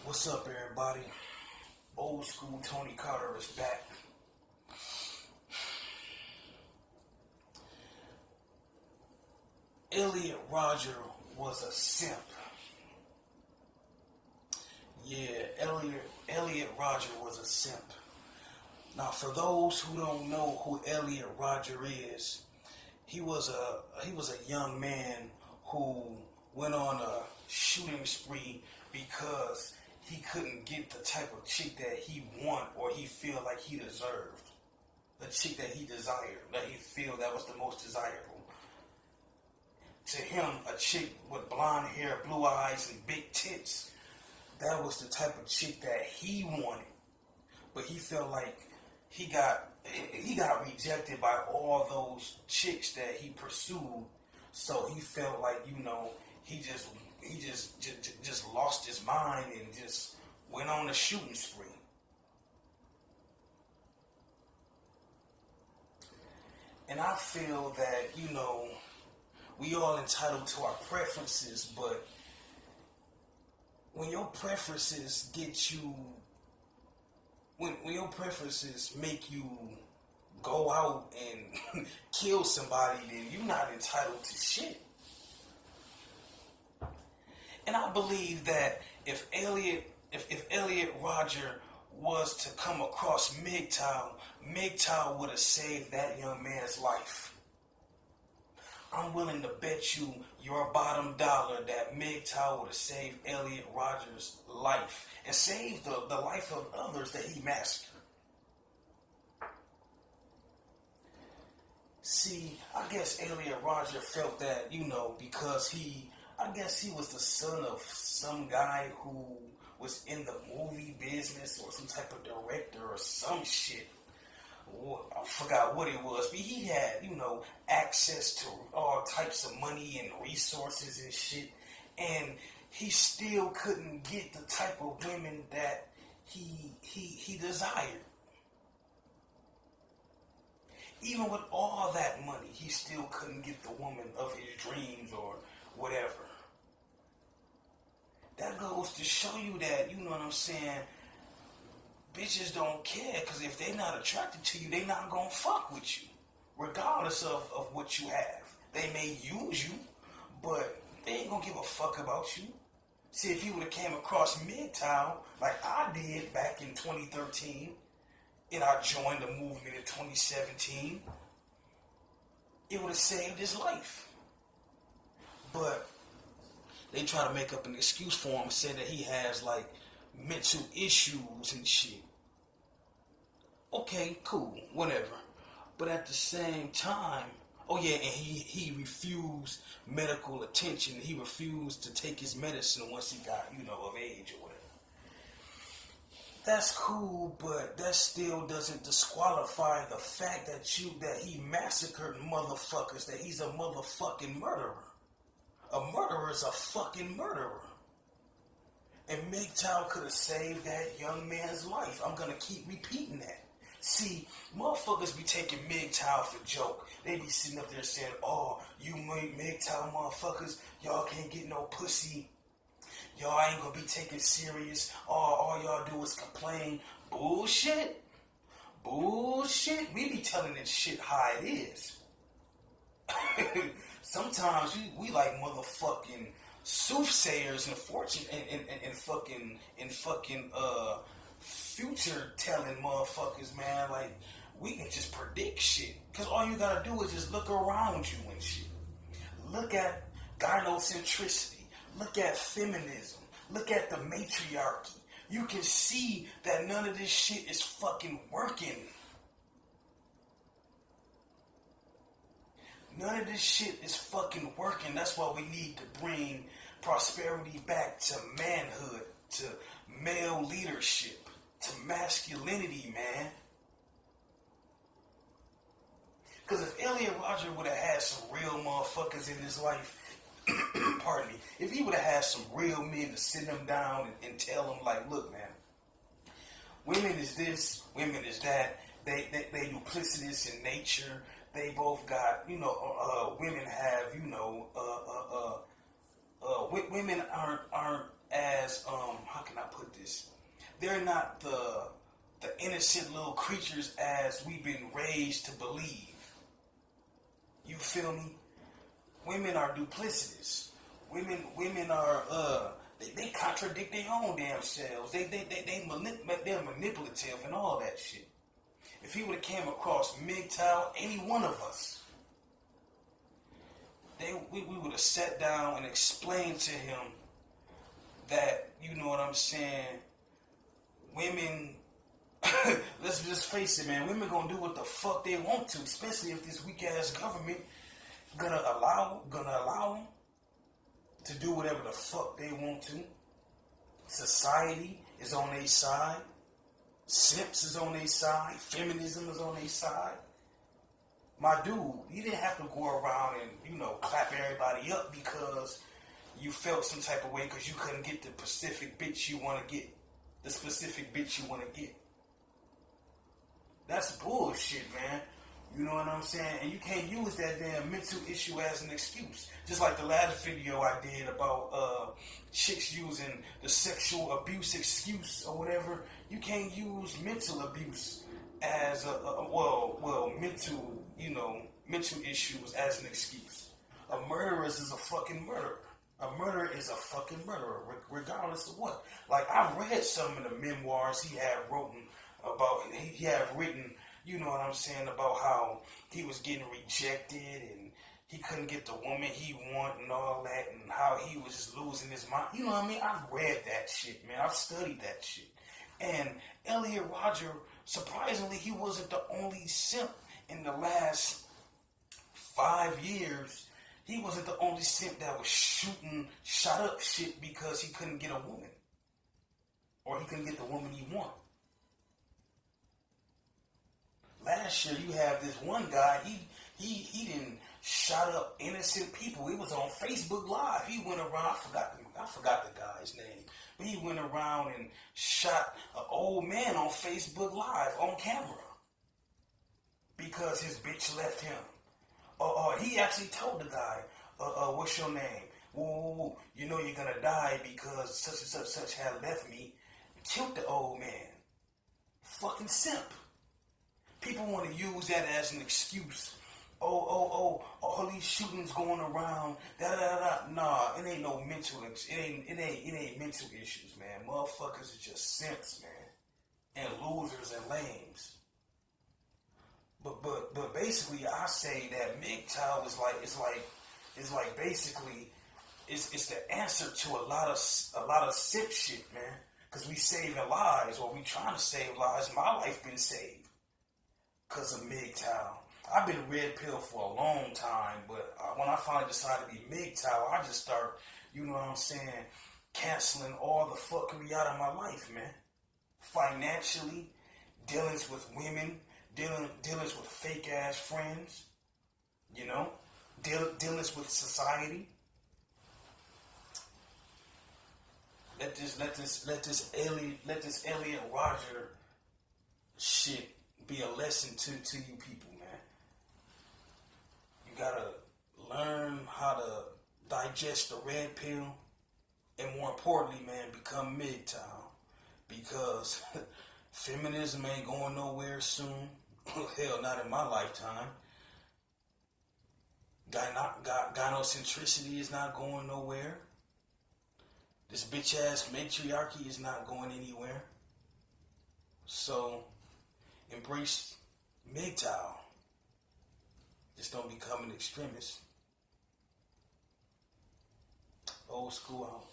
What's up, everybody? Old school Tony Carter is back. Elliot Rodger was a simp. Yeah, Elliot Rodger was a simp. Now, for those who don't know who Elliot Rodger is, he was a young man who went on a shooting spree because he couldn't get the type of chick that he want or he feel like he deserved. The chick that he desired, that he feel that was the most desirable. To him, a chick with blonde hair, blue eyes, and big tits, that was the type of chick that he wanted. But he felt like he got rejected by all those chicks that he pursued. So he felt like, he just lost his mind and just went on a shooting spree. And I feel that, we all entitled to our preferences, but when your preferences get you, when your preferences make you go out and kill somebody, then you're not entitled to shit. And I believe that if Elliot Rodger was to come across MGTOW would have saved that young man's life. I'm willing to bet you your bottom dollar that MGTOW would have saved Elliot Rodger's life and saved the life of others that he massacred. See, I guess Elliot Rodger felt that, because I guess he was the son of some guy who was in the movie business or some type of director or some shit. I forgot what it was, but he had, access to all types of money and resources and shit, and he still couldn't get the type of women that he desired. Even with all that money, he still couldn't get the woman of his dreams or whatever. That goes to show you that, you know what I'm saying, bitches don't care, because if they're not attracted to you, they're not going to fuck with you, regardless of what you have. They may use you, but they ain't going to give a fuck about you. See, if you would have came across MGTOW, like I did back in 2013, and I joined the movement in 2017, it would have saved his life. But they try to make up an excuse for him, say that he has, like, mental issues and shit. Okay, cool, whatever. But at the same time, and he refused medical attention. He refused to take his medicine once he got, of age or whatever. That's cool, but that still doesn't disqualify the fact that he massacred motherfuckers, that he's a motherfucking murderer. A murderer is a fucking murderer. And MGTOW could have saved that young man's life. I'm going to keep repeating that. See, motherfuckers be taking MGTOW for joke. They be sitting up there saying, oh, you MGTOW motherfuckers, y'all can't get no pussy. Y'all ain't going to be taken serious. All y'all do is complain. Bullshit. We be telling this shit how it is. Sometimes we like motherfucking soothsayers and fortune and fucking future telling motherfuckers, man. Like, we can just predict shit, because all you gotta do is just look around you and shit. Look at gynocentricity, look at feminism, look at the matriarchy. You can see that none of this shit is fucking working. None of this shit is fucking working. That's why we need to bring prosperity back to manhood, to male leadership, to masculinity, man. Because if Elliot Rodger would have had some real motherfuckers in his life, pardon me, if he would have had some real men to sit him down and tell him, like, look, man, women is this, women is that, they duplicitous in nature. They both got, women have, women aren't as, how can I put put this? They're not the innocent little creatures as we've been raised to believe. You feel me? Women are duplicitous. Women are they contradict their own damn selves. They're manipulative and all that shit. If he would have came across MGTOW, any one of us, we would have sat down and explained to him that, you know what I'm saying, women, let's just face it, man, women gonna do what the fuck they want to, especially if this weak ass government gonna allow them to do whatever the fuck they want to. Society is on their side. Simps is on their side. Feminism is on their side. My dude, you didn't have to go around and, you know, clap everybody up because you felt some type of way because you couldn't get the specific bitch you want to get. The specific bitch you want to get. That's bullshit, man. You know what I'm saying? And you can't use that damn mental issue as an excuse. Just like the last video I did about chicks using the sexual abuse excuse or whatever. You can't use mental abuse as mental issues as an excuse. A murderer is a fucking murderer. A murderer is a fucking murderer, regardless of what. Like, I've read some of the memoirs he had written, you know what I'm saying, about how he was getting rejected and he couldn't get the woman he wanted and all that, and how he was just losing his mind. You know what I mean? I've read that shit, man. I've studied that shit. And Elliot Rodger, surprisingly, he wasn't the only simp in the last 5 years. He wasn't the only simp that was shot up shit because he couldn't get a woman. Or he couldn't get the woman he wanted. Last year, you have this one guy, he didn't shot up innocent people. He was on Facebook Live. He went around, I forgot the guy's name, but he went around and shot an old man on Facebook Live on camera because his bitch left him. He actually told the guy, what's your name? Whoa, you know you're gonna die because such and such had left me. Killed the old man. Fucking simp. People want to use that as an excuse. All these shootings going around. Nah, it ain't no mental. It ain't mental issues, man. Motherfuckers are just simps, man, and losers and lames. But basically, I say that MGTOW is like basically it's the answer to a lot of simp shit, man. Because we saving lives, or we trying to save lives. My life been saved because of MGTOW. I've been red pill for a long time, but when I finally decided to be MGTOW, I just start, you know what I'm saying, canceling all the fuckery out of my life, man. Financially, dealings with women, dealings with fake ass friends, you know, dealings with society. Let this Elliot Rodger shit be a lesson to you people, man. You gotta learn how to digest the red pill, and more importantly, man, become MGTOW, because feminism ain't going nowhere soon. Hell, not in my lifetime. Gynocentricity is not going nowhere. This bitch ass matriarchy is not going anywhere. So embrace MGTOW. Just don't become an extremist. Old school out.